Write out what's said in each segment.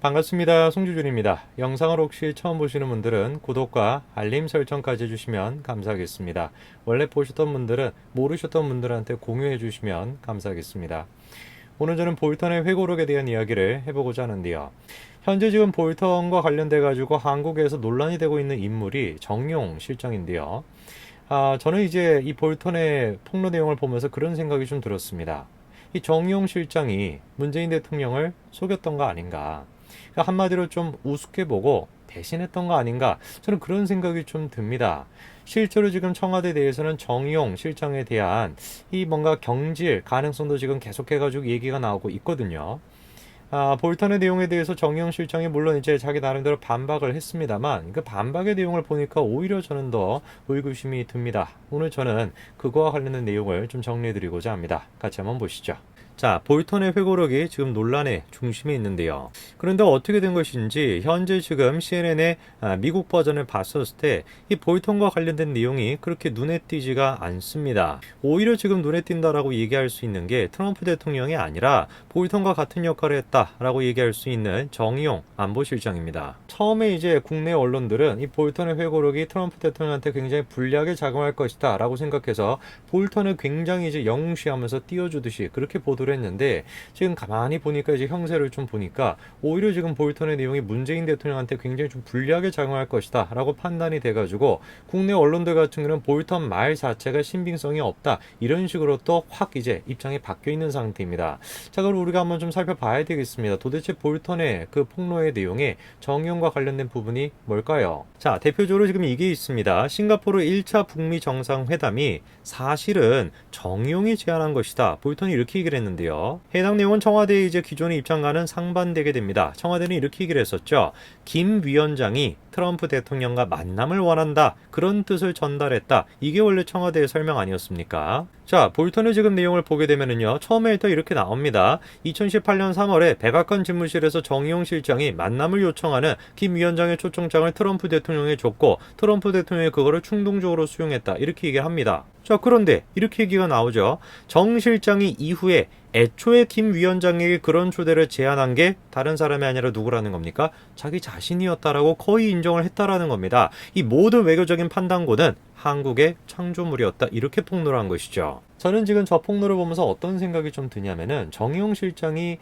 반갑습니다. 송주준입니다. 영상을 혹시 처음 보시는 분들은 구독과 알림 설정까지 해주시면 감사하겠습니다. 원래 보셨던 분들은 모르셨던 분들한테 공유해 주시면 감사하겠습니다. 오늘 저는 볼턴의 회고록에 대한 이야기를 해보고자 하는데요. 현재 지금 볼턴과 관련돼 가지고 한국에서 논란이 되고 있는 인물이 정용 실장인데요. 저는 이제 이 볼턴의 폭로 내용을 보면서 그런 생각이 좀 들었습니다. 이 정용 실장이 문재인 대통령을 속였던 거 아닌가. 그러니까 한마디로 좀 우습게 보고 배신했던 거 아닌가. 저는 그런 생각이 좀 듭니다. 실제로 지금 청와대 내에서는 정용 실장에 대한 이 뭔가 경질 가능성도 지금 계속해가지고 얘기가 나오고 있거든요. 볼턴의 내용에 대해서 정의용 실장이 물론 이제 자기 나름대로 반박을 했습니다만 그 반박의 내용을 보니까 오히려 저는 더 의구심이 듭니다. 오늘 저는 그거와 관련된 내용을 좀 정리해드리고자 합니다. 같이 한번 보시죠. 자, 볼턴의 회고록이 지금 논란의 중심에 있는데요. 그런데 어떻게 된 것인지 현재 지금 CNN의 미국 버전을 봤었을 때 이 볼턴과 관련된 내용이 그렇게 눈에 띄지가 않습니다. 오히려 지금 눈에 띈다라고 얘기할 수 있는 게 트럼프 대통령이 아니라 볼턴과 같은 역할을 했다라고 얘기할 수 있는 정의용 안보실장입니다. 처음에 이제 국내 언론들은 이 볼턴의 회고록이 트럼프 대통령한테 굉장히 불리하게 작용할 것이다 라고 생각해서 볼턴을 굉장히 이제 영웅시하면서 띄워주듯이 그렇게 보도를 했는데 지금 가만히 보니까 이제 형세를 좀 보니까 오히려 지금 볼턴의 내용이 문재인 대통령한테 굉장히 좀 불리하게 작용할 것이다 라고 판단이 돼가지고 국내 언론들 같은 경우는 볼턴 말 자체가 신빙성이 없다 이런 식으로 또 확 이제 입장이 바뀌어 있는 상태입니다. 자, 그럼 우리가 한번 좀 살펴봐야 되겠습니다. 도대체 볼턴의 그 폭로의 내용에 정의용과 관련된 부분이 뭘까요? 자, 대표적으로 지금 이게 있습니다. 싱가포르 1차 북미 정상회담이 사실은 정의용이 제안한 것이다. 볼턴이 이렇게 얘기를 했는데요. 해당 내용은 청와대의 이제 기존의 입장과는 상반되게 됩니다. 청와대는 이렇게 얘기를 했었죠. 김 위원장이 트럼프 대통령과 만남을 원한다. 그런 뜻을 전달했다. 이게 원래 청와대의 설명 아니었습니까? 자, 볼턴의 지금 내용을 보게 되면은요. 처음에 일단 이렇게 나옵니다. 2018년 3월에 백악관 집무실에서 정의용 실장이 만남을 요청하는 김 위원장의 초청장을 트럼프 대통령에 줬고 트럼프 대통령이 그거를 충동적으로 수용했다. 이렇게 얘기합니다. 자, 그런데 이렇게 얘기가 나오죠. 정 실장이 이후에 애초에 김 위원장에게 그런 초대를 제안한 게 다른 사람이 아니라 누구라는 겁니까? 자기 자신이었다라고 거의 인정을 했다라는 겁니다. 이 모든 외교적인 판단고는 한국의 창조물이었다. 이렇게 폭로를 한 것이죠. 저는 지금 저 폭로를 보면서 어떤 생각이 좀 드냐면은 정의용 실장이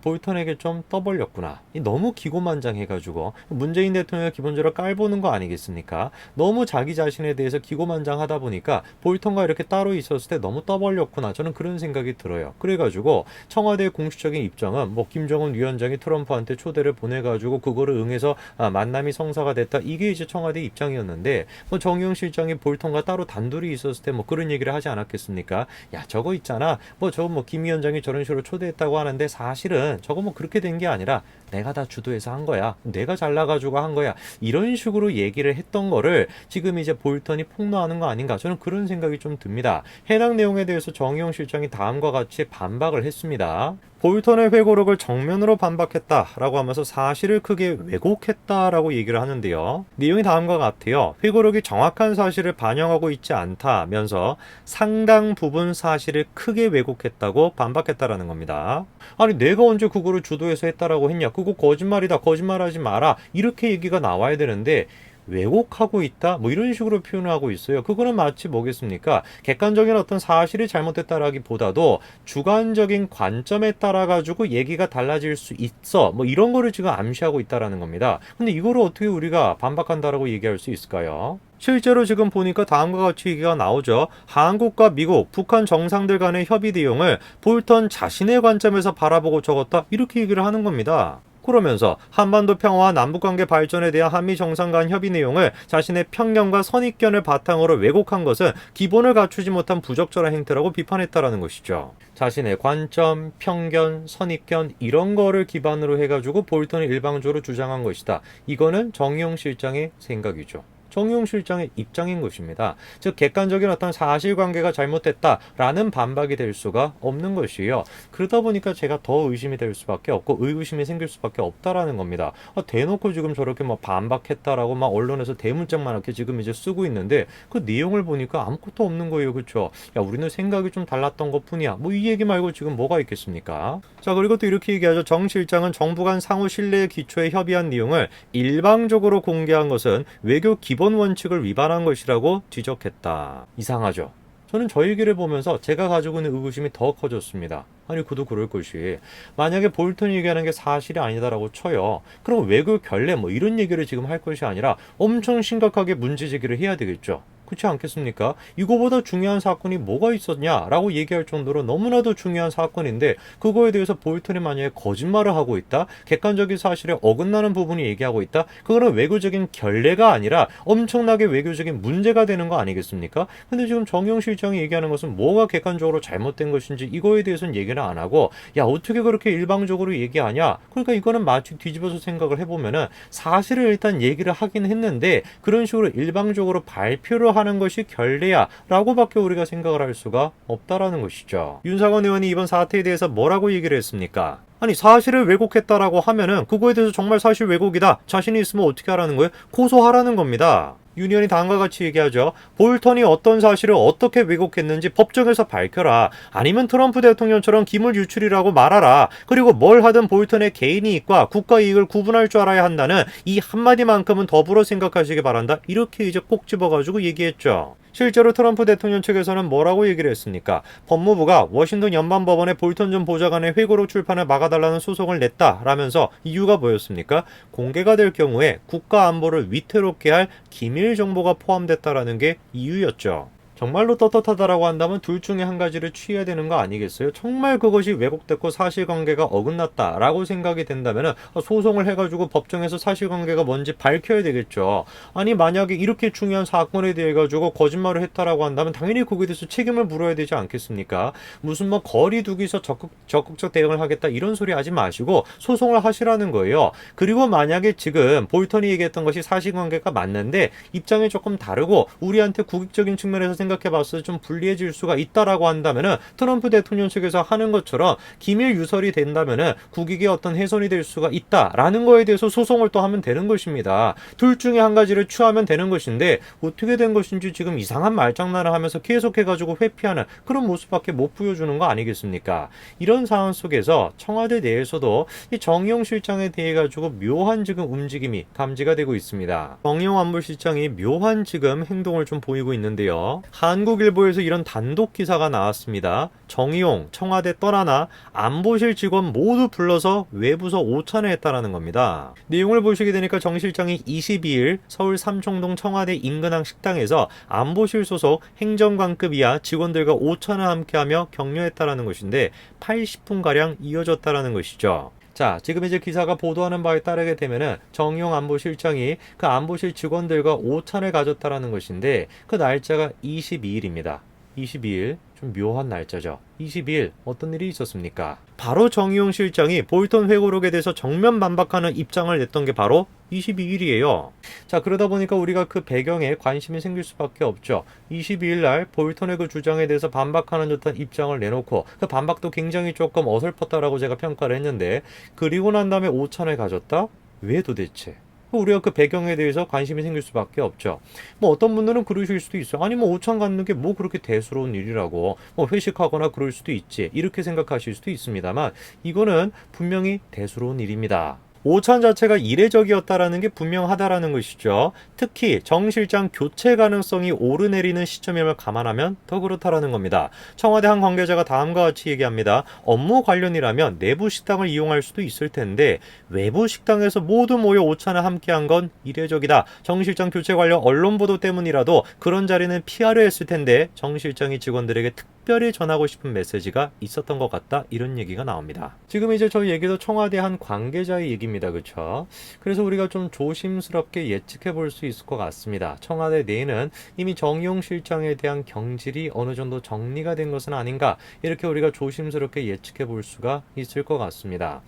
볼턴에게 좀 떠벌렸구나. 너무 기고만장해가지고 문재인 대통령을 기본적으로 깔보는 거 아니겠습니까? 너무 자기 자신에 대해서 기고만장하다 보니까 볼턴과 이렇게 따로 있었을 때 너무 떠벌렸구나. 저는 그런 생각이 들어요. 그래가지고 청와대의 공식적인 입장은 뭐 김정은 위원장이 트럼프한테 초대를 보내가지고 그거를 응해서 만남이 성사가 됐다. 이게 이제 청와대 입장이었는데 뭐 정의용 실장이 볼턴과 따로 단둘이 있었을 때 뭐 그런 얘기를 하지 않았겠습니까? 야, 저거 있잖아. 저거 김 위원장이 저런 식으로 초대했다고 하는데 사실은 저거 그렇게 된 게 아니라 내가 다 주도해서 한 거야. 내가 잘나가지고 한 거야. 이런 식으로 얘기를 했던 거를 지금 이제 볼턴이 폭로하는 거 아닌가. 저는 그런 생각이 좀 듭니다. 해당 내용에 대해서 정의용 실장이 다음과 같이 반박을 했습니다. 볼턴의 회고록을 정면으로 반박했다라고 하면서 사실을 크게 왜곡했다라고 얘기를 하는데요. 내용이 다음과 같아요. 회고록이 정확한 사실을 반영하고 있지 않다면서 상당 부분 사실을 크게 왜곡했다고 반박했다라는 겁니다. 아니, 내가 언제 그거를 주도해서 했다라고 했냐? 그거 거짓말이다. 거짓말하지 마라. 이렇게 얘기가 나와야 되는데 왜곡하고 있다? 이런 식으로 표현을 하고 있어요. 그거는 마치 뭐겠습니까? 객관적인 어떤 사실이 잘못됐다라기보다도 주관적인 관점에 따라 가지고 얘기가 달라질 수 있어. 이런 거를 지금 암시하고 있다라는 겁니다. 근데 이거를 어떻게 우리가 반박한다라고 얘기할 수 있을까요? 실제로 지금 보니까 다음과 같이 얘기가 나오죠. 한국과 미국, 북한 정상들 간의 협의 내용을 볼턴 자신의 관점에서 바라보고 적었다. 이렇게 얘기를 하는 겁니다. 그러면서 한반도 평화와 남북관계 발전에 대한 한미 정상 간 협의 내용을 자신의 편견과 선입견을 바탕으로 왜곡한 것은 기본을 갖추지 못한 부적절한 행태라고 비판했다라는 것이죠. 자신의 관점, 편견, 선입견 이런 거를 기반으로 해가지고 볼턴이 일방적으로 주장한 것이다. 이거는 정의용 실장의 생각이죠. 정의용 실장의 입장인 것입니다. 즉 객관적인 어떤 사실관계가 잘못됐다라는 반박이 될 수가 없는 것이에요. 그러다 보니까 제가 더 의심이 될 수밖에 없고 의구심이 생길 수밖에 없다라는 겁니다. 대놓고 지금 저렇게 막 반박했다라고 막 언론에서 대문짝만 이렇게 지금 이제 쓰고 있는데 그 내용을 보니까 아무것도 없는 거예요. 그렇죠? 야, 우리는 생각이 좀 달랐던 것뿐이야. 뭐 이 얘기 말고 지금 뭐가 있겠습니까? 자, 그리고 또 이렇게 얘기하죠. 정 실장은 정부 간 상호 신뢰 기초에 협의한 내용을 일방적으로 공개한 것은 외교 기본 원칙을 위반한 것이라고 지적했다. 이상하죠? 저는 저 얘기를 보면서 제가 가지고 있는 의구심이 더 커졌습니다. 아니, 그도 그럴 것이. 만약에 볼턴이 얘기하는 게 사실이 아니다라고 쳐요. 그럼 외교 결례 뭐 이런 얘기를 지금 할 것이 아니라 엄청 심각하게 문제 제기를 해야 되겠죠. 그렇지 않겠습니까? 이거보다 중요한 사건이 뭐가 있었냐라고 얘기할 정도로 너무나도 중요한 사건인데 그거에 대해서 볼턴이 만약에 거짓말을 하고 있다? 객관적인 사실에 어긋나는 부분이 얘기하고 있다? 그거는 외교적인 결례가 아니라 엄청나게 외교적인 문제가 되는 거 아니겠습니까? 근데 지금 정용 실장이 얘기하는 것은 뭐가 객관적으로 잘못된 것인지 이거에 대해서는 얘기를 안 하고 야, 어떻게 그렇게 일방적으로 얘기하냐? 그러니까 이거는 마치 뒤집어서 생각을 해보면은 사실을 일단 얘기를 하긴 했는데 그런 식으로 일방적으로 발표를 하는 것이 결례야 라고밖에 우리가 생각을 할 수가 없다라는 것이죠. 윤상원 의원이 이번 사태에 대해서 뭐라고 얘기를 했습니까? 아니, 사실을 왜곡했다라고 하면은 그거에 대해서 정말 사실 왜곡이다 자신이 있으면 어떻게 하라는 거예요? 고소하라는 겁니다. 윤 의원이 다음과 같이 얘기하죠. 볼턴이 어떤 사실을 어떻게 왜곡했는지 법정에서 밝혀라. 아니면 트럼프 대통령처럼 기물 유출이라고 말하라. 그리고 뭘 하든 볼턴의 개인 이익과 국가 이익을 구분할 줄 알아야 한다는 이 한마디만큼은 더불어 생각하시기 바란다. 이렇게 이제 꼭 집어가지고 얘기했죠. 실제로 트럼프 대통령 측에서는 뭐라고 얘기를 했습니까? 법무부가 워싱턴 연방법원에 볼턴 전 보좌관의 회고록 출판을 막아달라는 소송을 냈다라면서 이유가 뭐였습니까? 공개가 될 경우에 국가 안보를 위태롭게 할 기밀 정보가 포함됐다라는 게 이유였죠. 정말로 떳떳하다라고 한다면 둘 중에 한 가지를 취해야 되는 거 아니겠어요? 정말 그것이 왜곡됐고 사실관계가 어긋났다라고 생각이 된다면 소송을 해가지고 법정에서 사실관계가 뭔지 밝혀야 되겠죠. 아니, 만약에 이렇게 중요한 사건에 대해 가지고 거짓말을 했다라고 한다면 당연히 거기에 대해서 책임을 물어야 되지 않겠습니까? 무슨 뭐 거리 두기서 적극적 대응을 하겠다 이런 소리 하지 마시고 소송을 하시라는 거예요. 그리고 만약에 지금 볼턴이 얘기했던 것이 사실관계가 맞는데 입장이 조금 다르고 우리한테 국익적인 측면에서 생각해봤을 때 좀 불리해질 수가 있다라고 한다면은 트럼프 대통령 측에서 하는 것처럼 기밀 유설이 된다면은 국익의 어떤 훼손이 될 수가 있다라는 거에 대해서 소송을 또 하면 되는 것입니다. 둘 중에 한 가지를 취하면 되는 것인데 어떻게 된 것인지 지금 이상한 말장난을 하면서 계속해가지고 회피하는 그런 모습밖에 못 보여주는 거 아니겠습니까? 이런 상황 속에서 청와대 내에서도 이 정의용 실장에 대해 가지고 묘한 지금 움직임이 감지가 되고 있습니다. 정의용 안보실장이 묘한 지금 행동을 좀 보이고 있는데요. 한국일보에서 이런 단독 기사가 나왔습니다. 정의용 청와대 떠나나 안보실 직원 모두 불러서 외부서 오찬을 했다라는 겁니다. 내용을 보시게 되니까 정 실장이 22일 서울 삼청동 청와대 인근항 식당에서 안보실 소속 행정관급 이하 직원들과 오찬을 함께하며 격려했다라는 것인데 80분가량 이어졌다라는 것이죠. 자, 지금 이제 기사가 보도하는 바에 따르게 되면은 정의용 안보실장이 그 안보실 직원들과 오찬을 가졌다라는 것인데 그 날짜가 22일입니다. 22일 좀 묘한 날짜죠. 22일 어떤 일이 있었습니까? 바로 정의용 실장이 볼턴 회고록에 대해서 정면 반박하는 입장을 냈던 게 바로 22일이에요. 자, 그러다 보니까 우리가 그 배경에 관심이 생길 수밖에 없죠. 22일 날 볼턴의 그 주장에 대해서 반박하는 듯한 입장을 내놓고 그 반박도 굉장히 조금 어설펐다라고 제가 평가를 했는데 그리고 난 다음에 오찬을 가졌다? 왜 도대체? 우리가 그 배경에 대해서 관심이 생길 수밖에 없죠. 뭐 어떤 분들은 그러실 수도 있어요. 아니 뭐 오찬 갖는 게 뭐 그렇게 대수로운 일이라고 뭐 회식하거나 그럴 수도 있지 이렇게 생각하실 수도 있습니다만 이거는 분명히 대수로운 일입니다. 오찬 자체가 이례적이었다라는 게 분명하다라는 것이죠. 특히 정 실장 교체 가능성이 오르내리는 시점임을 감안하면 더 그렇다라는 겁니다. 청와대 한 관계자가 다음과 같이 얘기합니다. 업무 관련이라면 내부 식당을 이용할 수도 있을 텐데 외부 식당에서 모두 모여 오찬을 함께한 건 이례적이다. 정 실장 교체 관련 언론 보도 때문이라도 그런 자리는 피하려 했을 텐데 정 실장이 직원들에게 특별히 전하고 싶은 메시지가 있었던 것 같다. 이런 얘기가 나옵니다. 지금 이제 저 얘기도 청와대 한 관계자의 얘기입니다. 그렇죠? 그래서 우리가 좀 조심스럽게 예측해 볼 수 있을 것 같습니다. 청와대 내에는 이미 정의용 실장에 대한 경질이 어느 정도 정리가 된 것은 아닌가 이렇게 우리가 조심스럽게 예측해 볼 수가 있을 것 같습니다.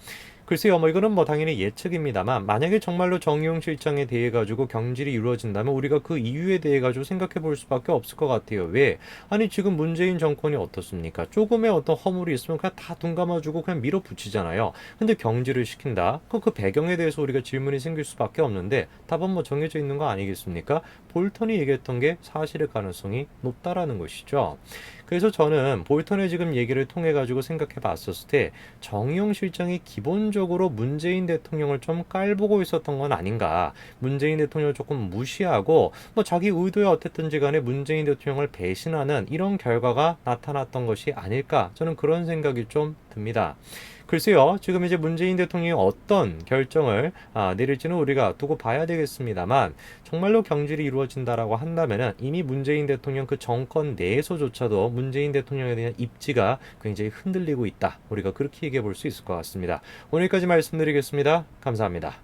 글쎄요, 이거는 당연히 예측입니다만, 만약에 정말로 정의용 실장에 대해 가지고 경질이 이루어진다면 우리가 그 이유에 대해 가지고 생각해 볼 수밖에 없을 것 같아요. 왜? 아니, 지금 문재인 정권이 어떻습니까? 조금의 어떤 허물이 있으면 그냥 다 눈 감아주고 그냥 밀어붙이잖아요. 근데 경질을 시킨다? 그럼 그 배경에 대해서 우리가 질문이 생길 수밖에 없는데, 답은 정해져 있는 거 아니겠습니까? 볼턴이 얘기했던 게 사실일 가능성이 높다라는 것이죠. 그래서 저는 볼턴의 지금 얘기를 통해 가지고 생각해 봤었을 때 정의용 실장이 기본적으로 문재인 대통령을 좀 깔보고 있었던 건 아닌가. 문재인 대통령을 조금 무시하고 자기 의도에 어땠든지 간에 문재인 대통령을 배신하는 이런 결과가 나타났던 것이 아닐까. 저는 그런 생각이 좀 듭니다. 글쎄요, 지금 이제 문재인 대통령이 어떤 결정을 내릴지는 우리가 두고 봐야 되겠습니다만, 정말로 경질이 이루어진다라고 한다면은 이미 문재인 대통령 그 정권 내에서조차도 문재인 대통령에 대한 입지가 굉장히 흔들리고 있다. 우리가 그렇게 얘기해 볼 수 있을 것 같습니다. 오늘까지 말씀드리겠습니다. 감사합니다.